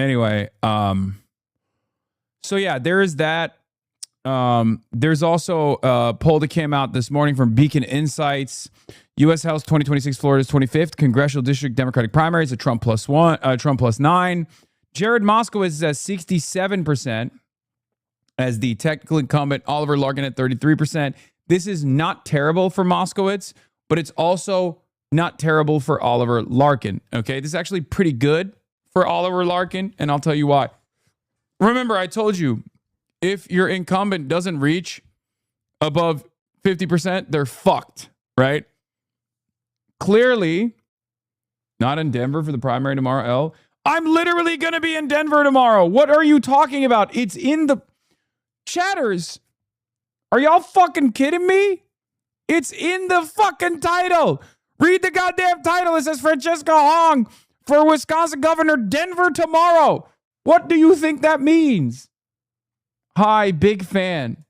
Anyway, so yeah, there is that. There's also a poll that came out this morning from Beacon Insights. U.S. House 2026, Florida's 25th congressional district Democratic primaries, a Trump plus 9. Jared Moskowitz is at 67% as the technical incumbent. Oliver Larkin at 33%. This is not terrible for Moskowitz, but it's also not terrible for Oliver Larkin. Okay, this is actually pretty good for Oliver Larkin, and I'll tell you why. Remember, I told you, if your incumbent doesn't reach above 50%, they're fucked, right? Clearly, not in Denver for the primary tomorrow, L. I'm literally going to be in Denver tomorrow. What are you talking about? It's in the chatters. Are y'all fucking kidding me? It's in the fucking title. Read the goddamn title. It says Francesca Hong for Wisconsin governor, Denver tomorrow. What do you think that means? Hi, big fan.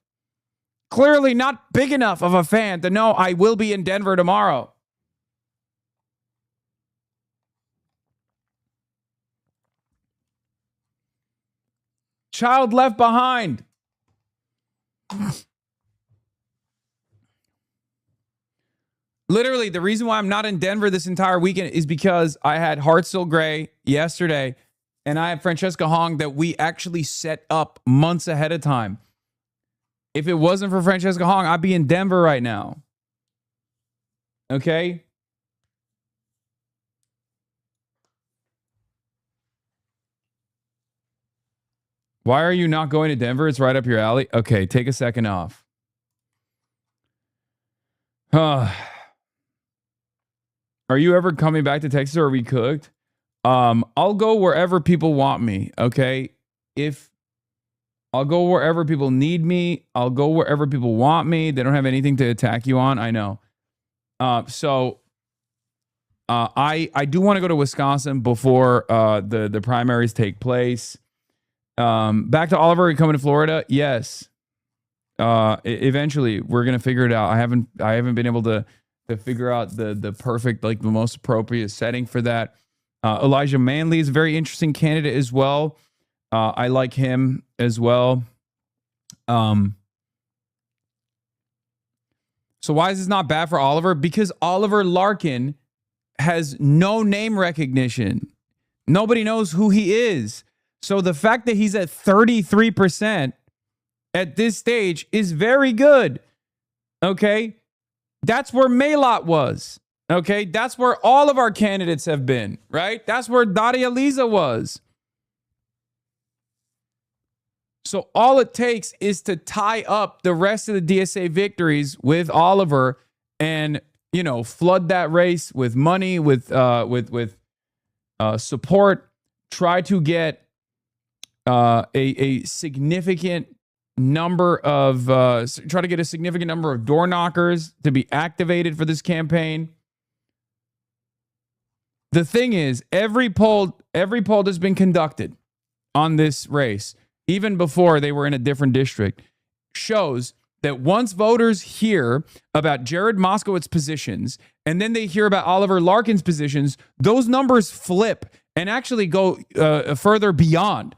Clearly not big enough of a fan to know I will be in Denver tomorrow. Child left behind. Literally, the reason why I'm not in Denver this entire weekend is because I had Hartsel Gray yesterday, and I have Francesca Hong that we actually set up months ahead of time. If it wasn't for Francesca Hong, I'd be in Denver right now. Okay? Why are you not going to Denver? It's right up your alley. Okay, take a second off. Are you ever coming back to Texas, or are we cooked? I'll go wherever people want me, okay? If I'll go wherever people need me, I'll go wherever people want me. They don't have anything to attack you on, I know. I do want to go to Wisconsin before the primaries take place. Back to Oliver coming to Florida. Yes. Eventually we're going to figure it out. I haven't been able to figure out the perfect, like the most appropriate setting for that. Elijah Manley is a very interesting candidate as well. I like him as well. So why is this not bad for Oliver? Because Oliver Larkin has no name recognition. Nobody knows who he is. So the fact that he's at 33% at this stage is very good. Okay? That's where Maylot was. Okay? That's where all of our candidates have been, right? That's where Daria Liza was. So all it takes is to tie up the rest of the DSA victories with Oliver and, you know, flood that race with money, with support, try to get a significant number of try to get a significant number of door knockers to be activated for this campaign. The thing is, every poll that's been conducted on this race, even before they were in a different district, shows that once voters hear about Jared Moskowitz's positions and then they hear about Oliver Larkin's positions, those numbers flip and actually go further beyond.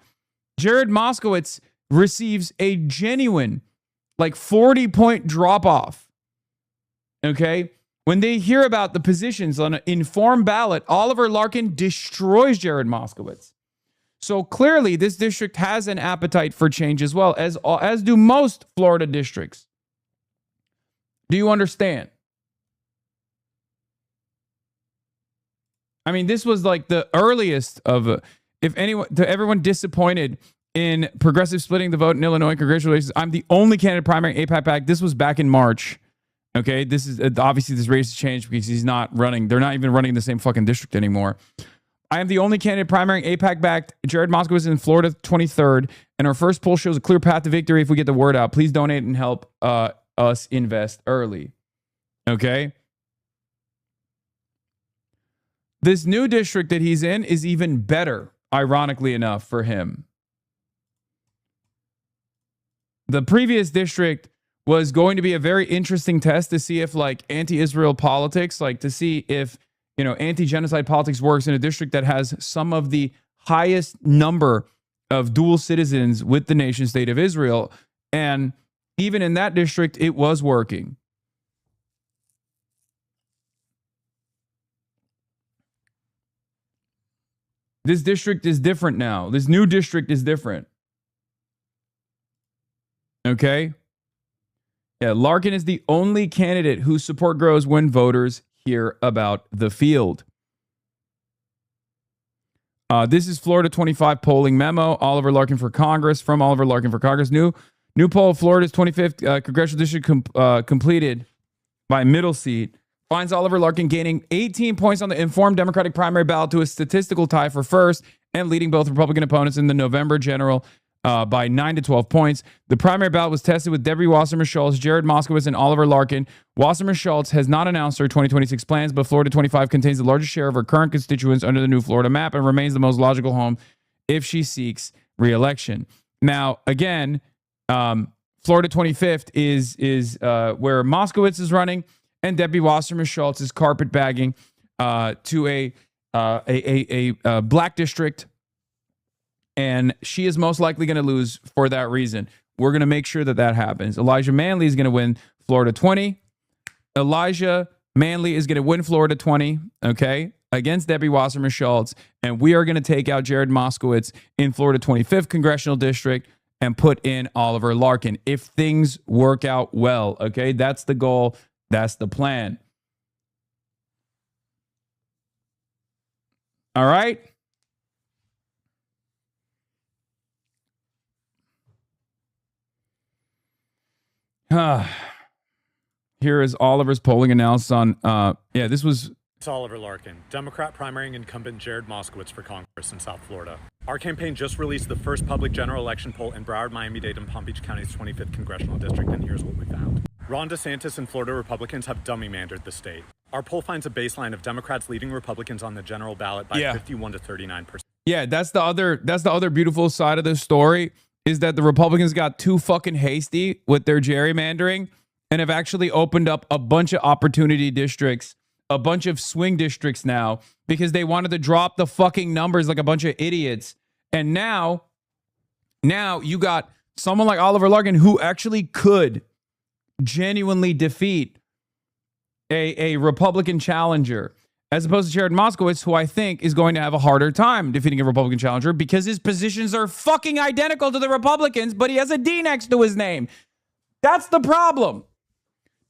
Jared Moskowitz receives a genuine, like 40-point drop-off. Okay? When they hear about the positions on an informed ballot, Oliver Larkin destroys Jared Moskowitz. So clearly, this district has an appetite for change as well, as do most Florida districts. Do you understand? I mean, this was like the earliest of, if anyone, to everyone disappointed in progressive splitting the vote in Illinois, congratulations. I'm the only candidate primary APAC back. This was back in March. Okay, this is obviously this race has changed because he's not running. They're not even running the same fucking district anymore. I am the only candidate primary APAC backed. Jared Moskowitz is in Florida 23rd, and our first poll shows a clear path to victory if we get the word out. Please donate and help us invest early. Okay. This new district that he's in is even better, ironically enough, for him. The previous district was going to be a very interesting test to see if, like, anti-Israel politics, like to see if, you know, anti-genocide politics works in a district that has some of the highest number of dual citizens with the nation state of Israel. And even in that district, it was working. This district is different now. This new district is different. Okay? Yeah, Larkin is the only candidate whose support grows when voters hear about the field. This is Florida 25 polling memo. Oliver Larkin for Congress, from Oliver Larkin for Congress. New poll, Florida's 25th congressional district completed by middle seat finds Oliver Larkin gaining 18 points on the informed Democratic primary ballot to a statistical tie for first and leading both Republican opponents in the November general by 9 to 12 points. The primary ballot was tested with Debbie Wasserman Schultz, Jared Moskowitz, and Oliver Larkin. Wasserman Schultz has not announced her 2026 plans, but Florida 25 contains the largest share of her current constituents under the new Florida map and remains the most logical home if she seeks re-election. Now, again, Florida 25th is where Moskowitz is running, and Debbie Wasserman Schultz is carpetbagging to a black district. And she is most likely going to lose for that reason. We're going to make sure that happens. Elijah Manley is going to win Florida 20. Elijah Manley is going to win Florida 20, okay, against Debbie Wasserman Schultz. And we are going to take out Jared Moskowitz in Florida 25th Congressional District and put in Oliver Larkin if things work out well, okay? That's the goal. That's the plan. All right? Here is Oliver's polling announced on, this was... It's Oliver Larkin, Democrat primarying incumbent Jared Moskowitz for Congress in South Florida. Our campaign just released the first public general election poll in Broward, Miami-Dade, and Palm Beach County's 25th Congressional District, and here's what we found. Ron DeSantis and Florida Republicans have dummy-mandered the state. Our poll finds a baseline of Democrats leading Republicans on the general ballot by 51 to 39%. Yeah, that's the other beautiful side of this story, is that the Republicans got too fucking hasty with their gerrymandering and have actually opened up a bunch of opportunity districts, a bunch of swing districts now, because they wanted to drop the fucking numbers like a bunch of idiots. And now you got someone like Oliver Larkin who actually could genuinely defeat a Republican challenger, as opposed to Jared Moskowitz, who I think is going to have a harder time defeating a Republican challenger because his positions are fucking identical to the Republicans, but he has a D next to his name. That's the problem.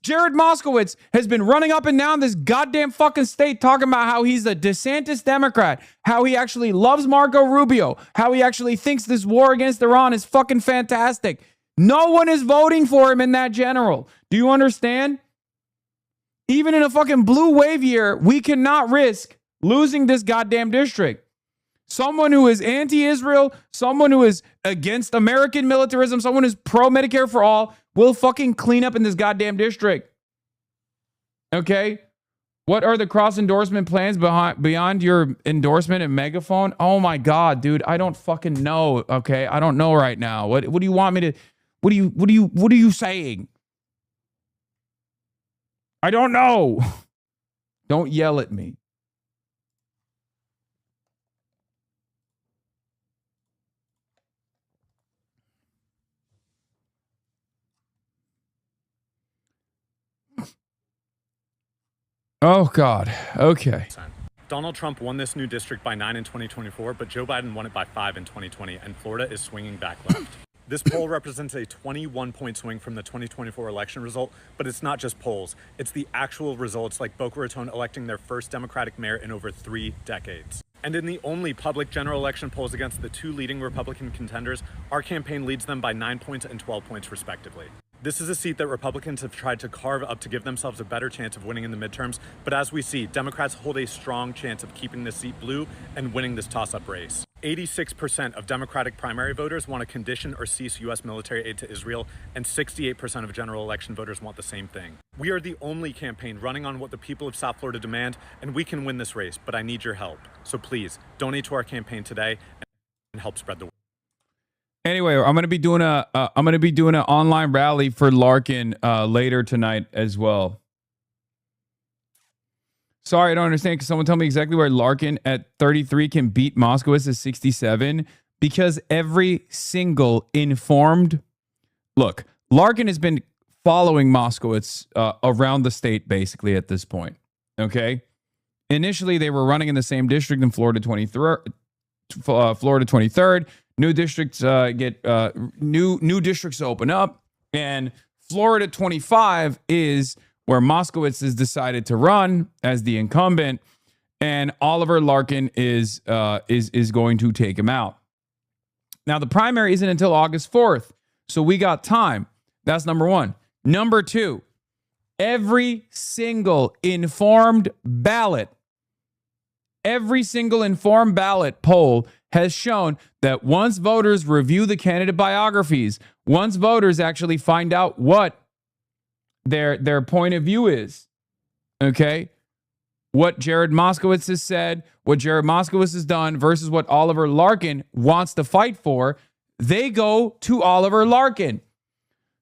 Jared Moskowitz has been running up and down this goddamn fucking state talking about how he's a DeSantis Democrat, how he actually loves Marco Rubio, how he actually thinks this war against Iran is fucking fantastic. No one is voting for him in that general. Do you understand? Even in a fucking blue wave year, we cannot risk losing this goddamn district. Someone who is anti-Israel, someone who is against American militarism, someone who's pro-Medicare for all will fucking clean up in this goddamn district. Okay? What are the cross-endorsement plans beyond your endorsement and megaphone? Oh my God, dude, I don't fucking know. Okay? I don't know right now. What do you want me to, what are you saying? I don't know. Don't yell at me. Oh, God. Okay. Donald Trump won this new district by 9 in 2024, but Joe Biden won it by 5 in 2020, and Florida is swinging back left. This poll represents a 21-point swing from the 2024 election result, but it's not just polls. It's the actual results, like Boca Raton electing their first Democratic mayor in over 3 decades. And in the only public general election polls against the 2 leading Republican contenders, our campaign leads them by 9 points and 12 points respectively. This is a seat that Republicans have tried to carve up to give themselves a better chance of winning in the midterms, but as we see, Democrats hold a strong chance of keeping this seat blue and winning this toss-up race. 86% of Democratic primary voters want to condition or cease U.S. military aid to Israel, and 68% of general election voters want the same thing. We are the only campaign running on what the people of South Florida demand, and we can win this race, but I need your help. So please, donate to our campaign today and help spread the word. Anyway, I'm gonna be doing an online rally for Larkin later tonight as well. Sorry, I don't understand. Can someone tell me exactly where Larkin at 33 can beat Moskowitz at 67? Because every single informed... Look, Larkin has been following Moskowitz around the state basically at this point. Okay? Initially, they were running in the same district in Florida 23rd. Florida 23rd. New districts get new districts open up, and Florida 25 is where Moskowitz has decided to run as the incumbent, and Oliver Larkin is going to take him out. Now, the primary isn't until August 4th, so we got time. That's number one. Number two, every single informed ballot poll has shown that once voters review the candidate biographies, once voters actually find out what their point of view is, okay, what Jared Moskowitz has said, what Jared Moskowitz has done versus what Oliver Larkin wants to fight for, they go to Oliver Larkin.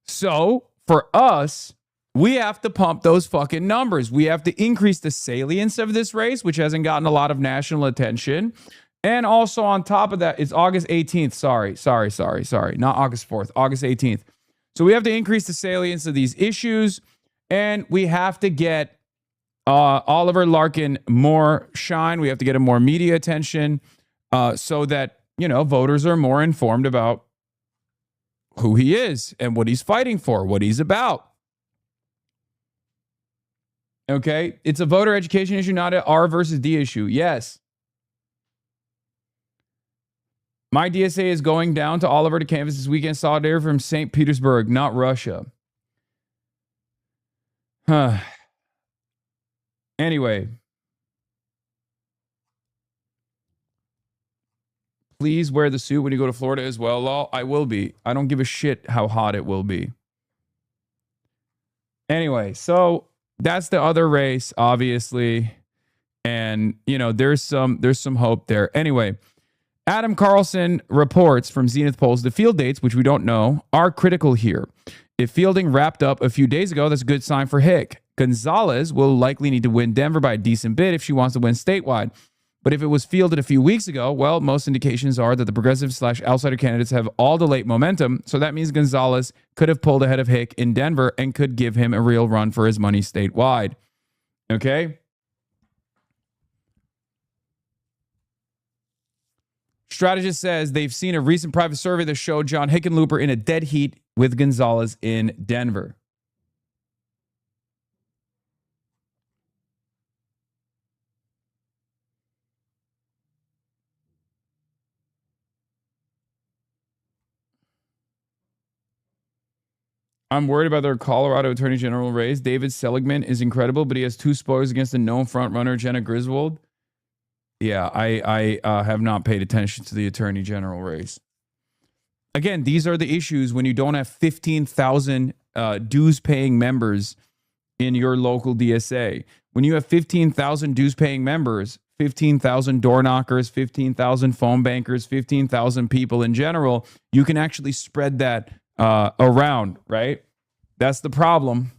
So for us, we have to pump those fucking numbers. We have to increase the salience of this race, which hasn't gotten a lot of national attention. And also on top of that, it's August 18th. Sorry. Not August 4th, August 18th. So we have to increase the salience of these issues, and we have to get Oliver Larkin more shine. We have to get him more media attention so that, voters are more informed about who he is and what he's fighting for, what he's about. Okay? It's a voter education issue, not an R versus D issue. Yes. My DSA is going down to Oliver to canvass this weekend. Solidarity from St. Petersburg, not Russia. Anyway. Please wear the suit when you go to Florida as well, Law. I will be. I don't give a shit how hot it will be. Anyway, so that's the other race, obviously. And, there's some hope there. Anyway. Adam Carlson reports from Zenith Polls the field dates, which we don't know, are critical here. If fielding wrapped up a few days ago, that's a good sign for Hick. Gonzalez will likely need to win Denver by a decent bit if she wants to win statewide. But if it was fielded a few weeks ago, well, most indications are that the progressive/outsider candidates have all the late momentum. So that means Gonzalez could have pulled ahead of Hick in Denver and could give him a real run for his money statewide. Okay? Strategist says they've seen a recent private survey that showed John Hickenlooper in a dead heat with Gonzalez in Denver. I'm worried about their Colorado Attorney General race. David Seligman is incredible, but he has 2 spoilers against the known frontrunner, Jenna Griswold. Yeah, I have not paid attention to the Attorney General race. Again, these are the issues when you don't have 15,000 dues-paying members in your local DSA. When you have 15,000 dues-paying members, 15,000 door knockers, 15,000 phone bankers, 15,000 people in general, you can actually spread that around, right? That's the problem.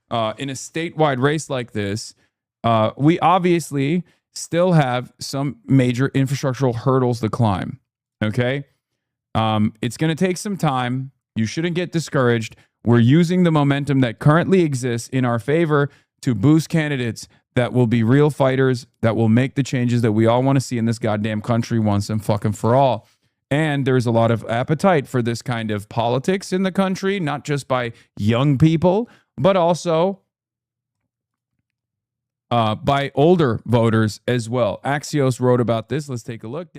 In a statewide race like this, we obviously still have some major infrastructural hurdles to climb. Okay? It's going to take some time. You shouldn't get discouraged. We're using the momentum that currently exists in our favor to boost candidates that will be real fighters, that will make the changes that we all want to see in this goddamn country once and fucking for all. And there's a lot of appetite for this kind of politics in the country, not just by young people, but also by older voters as well. Axios wrote about this. Let's take a look.